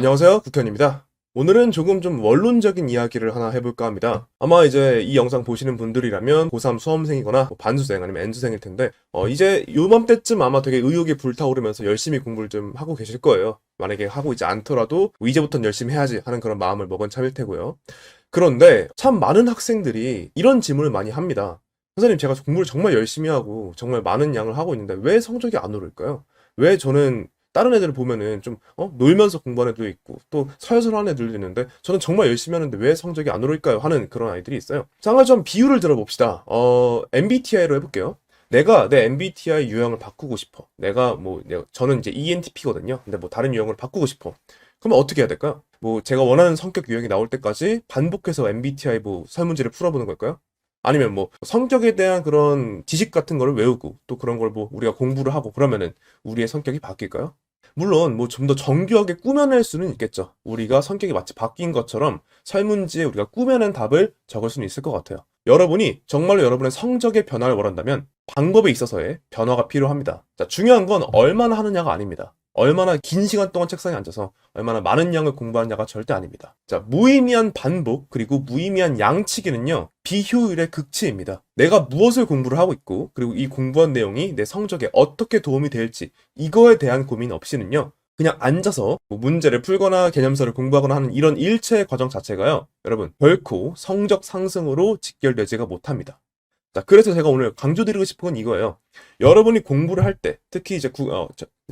안녕하세요, 국현입니다. 오늘은 조금 좀 원론적인 이야기를 하나 해볼까 합니다. 아마 이제 이 영상 보시는 분들이라면 고3 수험생이거나 뭐 반수생 아니면 N수생일 텐데 이제 요맘때쯤 아마 되게 의욕이 불타오르면서 열심히 공부를 좀 하고 계실 거예요. 만약에 하고 있지 않더라도 뭐 이제부터는 열심히 해야지 하는 그런 마음을 먹은 참일 테고요. 그런데 참 많은 학생들이 이런 질문을 많이 합니다. 선생님, 제가 공부를 정말 열심히 하고 정말 많은 양을 하고 있는데 왜 성적이 안 오를까요? 왜 저는 다른 애들을 보면은 좀 놀면서 공부하는 애들도 있고 또 서열서열한 애들도 있는데 저는 정말 열심히 하는데 왜 성적이 안 오를까요? 하는 그런 아이들이 있어요. 자, 한번 좀 비유를 들어봅시다. MBTI로 해볼게요. 내가 내 MBTI 유형을 바꾸고 싶어. 저는 이제 ENTP거든요. 근데 뭐 다른 유형을 바꾸고 싶어. 그러면 어떻게 해야 될까요? 뭐 제가 원하는 성격 유형이 나올 때까지 반복해서 MBTI 뭐 설문지를 풀어보는 걸까요? 아니면 뭐 성격에 대한 그런 지식 같은 거를 외우고 또 그런 걸 뭐 우리가 공부를 하고 그러면은 우리의 성격이 바뀔까요? 물론 뭐 좀 더 정교하게 꾸며낼 수는 있겠죠. 우리가 성격이 마치 바뀐 것처럼 설문지에 우리가 꾸며낸 답을 적을 수는 있을 것 같아요. 여러분이 정말로 여러분의 성적의 변화를 원한다면 방법에 있어서의 변화가 필요합니다. 자, 중요한 건 얼마나 하느냐가 아닙니다. 얼마나 긴 시간 동안 책상에 앉아서 얼마나 많은 양을 공부하느냐가 절대 아닙니다. 자, 무의미한 반복 그리고 무의미한 양치기는요, 비효율의 극치입니다. 내가 무엇을 공부를 하고 있고 그리고 이 공부한 내용이 내 성적에 어떻게 도움이 될지 이거에 대한 고민 없이는요, 그냥 앉아서 뭐 문제를 풀거나 개념서를 공부하거나 하는 이런 일체의 과정 자체가요, 여러분 결코 성적 상승으로 직결되지가 못합니다. 자, 그래서 제가 오늘 강조드리고 싶은 건 이거예요. 여러분이 공부를 할 때, 특히 이제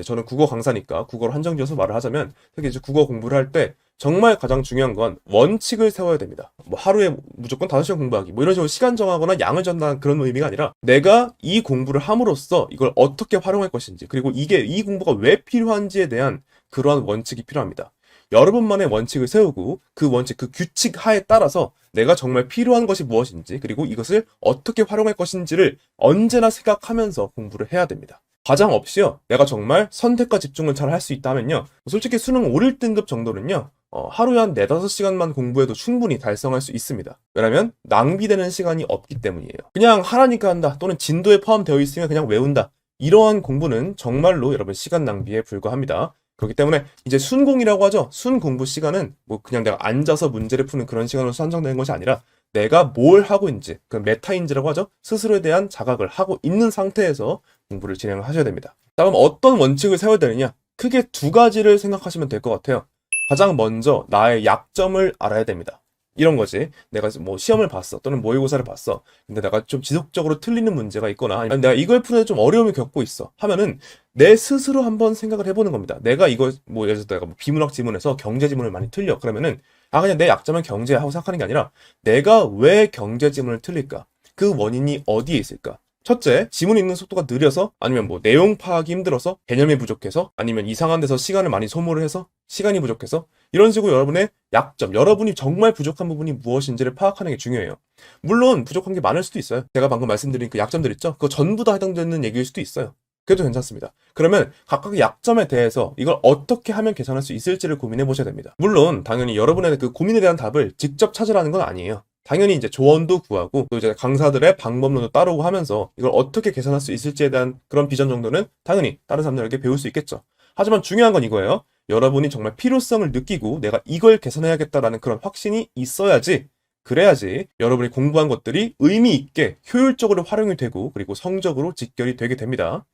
저는 국어 강사니까 국어로 한정지어서 말을 하자면, 특히 이제 국어 공부를 할 때, 정말 가장 중요한 건 원칙을 세워야 됩니다. 뭐 하루에 무조건 5시간 공부하기, 뭐 이런 식으로 시간 정하거나 양을 정하는 그런 의미가 아니라, 내가 이 공부를 함으로써 이걸 어떻게 활용할 것인지, 그리고 이 공부가 왜 필요한지에 대한 그러한 원칙이 필요합니다. 여러분만의 원칙을 세우고 그 원칙, 그 규칙 하에 따라서 내가 정말 필요한 것이 무엇인지 그리고 이것을 어떻게 활용할 것인지를 언제나 생각하면서 공부를 해야 됩니다. 과장 없이요, 내가 정말 선택과 집중을 잘 할 수 있다면요, 솔직히 수능 5, 1등급 정도는요, 하루에 한 4, 5시간만 공부해도 충분히 달성할 수 있습니다. 왜냐면 낭비되는 시간이 없기 때문이에요. 그냥 하라니까 한다 또는 진도에 포함되어 있으면 그냥 외운다, 이러한 공부는 정말로 여러분 시간 낭비에 불과합니다. 그렇기 때문에 이제 순공이라고 하죠. 순공부 시간은 뭐 그냥 내가 앉아서 문제를 푸는 그런 시간으로 산정되는 것이 아니라 내가 뭘 하고 있는지, 그 메타인지라고 하죠. 스스로에 대한 자각을 하고 있는 상태에서 공부를 진행을 하셔야 됩니다. 다음 어떤 원칙을 세워야 되느냐? 크게 두 가지를 생각하시면 될 것 같아요. 가장 먼저 나의 약점을 알아야 됩니다. 이런 거지. 내가 뭐 시험을 봤어 또는 모의고사를 봤어. 근데 내가 좀 지속적으로 틀리는 문제가 있거나 아니면 내가 이걸 푸는데 좀 어려움을 겪고 있어 하면은 내 스스로 한번 생각을 해보는 겁니다. 내가 이거 뭐 예를 들어 내가 뭐 비문학 지문에서 경제 지문을 많이 틀려. 그러면은 그냥 내 약점은 경제야 하고 생각하는 게 아니라 내가 왜 경제 지문을 틀릴까? 그 원인이 어디에 있을까? 첫째, 지문 읽는 속도가 느려서, 아니면 뭐 내용 파악이 힘들어서, 개념이 부족해서, 아니면 이상한 데서 시간을 많이 소모를 해서, 시간이 부족해서, 이런 식으로 여러분의 약점, 여러분이 정말 부족한 부분이 무엇인지를 파악하는 게 중요해요. 물론 부족한 게 많을 수도 있어요. 제가 방금 말씀드린 그 약점들 있죠? 그거 전부 다 해당되는 얘기일 수도 있어요. 그래도 괜찮습니다. 그러면 각각의 약점에 대해서 이걸 어떻게 하면 개선할 수 있을지를 고민해 보셔야 됩니다. 물론 당연히 여러분의 그 고민에 대한 답을 직접 찾으라는 건 아니에요. 당연히 이제 조언도 구하고 또 이제 강사들의 방법론도 따르고 하면서 이걸 어떻게 개선할 수 있을지에 대한 그런 비전 정도는 당연히 다른 사람들에게 배울 수 있겠죠. 하지만 중요한 건 이거예요. 여러분이 정말 필요성을 느끼고 내가 이걸 개선해야겠다라는 그런 확신이 있어야지, 그래야지 여러분이 공부한 것들이 의미 있게 효율적으로 활용이 되고 그리고 성적으로 직결이 되게 됩니다.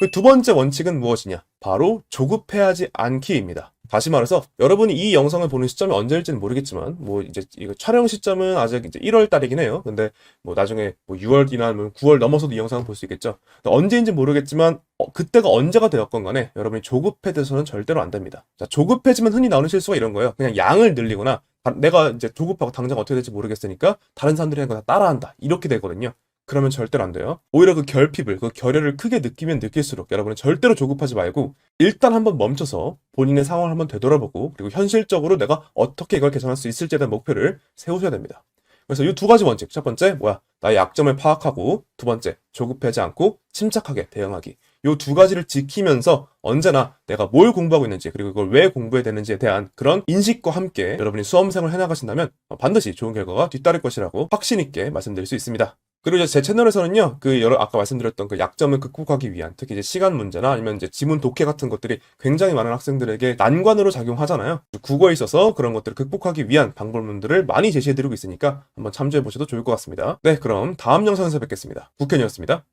그 두 번째 원칙은 무엇이냐? 바로 조급해하지 않기입니다. 다시 말해서 여러분이 이 영상을 보는 시점이 언제일지는 모르겠지만 뭐 이제 이거 촬영 시점은 아직 이제 1월 달이긴 해요. 근데 뭐 나중에 뭐 6월이나 뭐 9월 넘어서도 이 영상을 볼 수 있겠죠. 언제인지 모르겠지만 그때가 언제가 되었건 간에 여러분이 조급해져서는 절대로 안 됩니다. 자, 조급해지면 흔히 나오는 실수가 이런 거예요. 그냥 양을 늘리거나 내가 이제 조급하고 당장 어떻게 될지 모르겠으니까 다른 사람들이 하는 거 다 따라한다, 이렇게 되거든요. 그러면 절대로 안 돼요. 오히려 그 결핍을, 그 결여를 크게 느끼면 느낄수록 여러분은 절대로 조급하지 말고 일단 한번 멈춰서 본인의 상황을 한번 되돌아보고 그리고 현실적으로 내가 어떻게 이걸 개선할 수 있을지에 대한 목표를 세우셔야 됩니다. 그래서 이 두 가지 원칙, 첫 번째 나의 약점을 파악하고, 두 번째 조급하지 않고 침착하게 대응하기. 이 두 가지를 지키면서 언제나 내가 뭘 공부하고 있는지 그리고 이걸 왜 공부해야 되는지에 대한 그런 인식과 함께 여러분이 수험생을 해나가신다면 반드시 좋은 결과가 뒤따를 것이라고 확신 있게 말씀드릴 수 있습니다. 그리고 이제 제 채널에서는요, 아까 말씀드렸던 그 약점을 극복하기 위한, 특히 이제 시간 문제나 아니면 이제 지문 독해 같은 것들이 굉장히 많은 학생들에게 난관으로 작용하잖아요. 국어에 있어서 그런 것들을 극복하기 위한 방법론들을 많이 제시해드리고 있으니까 한번 참조해보셔도 좋을 것 같습니다. 네, 그럼 다음 영상에서 뵙겠습니다. 국현이었습니다.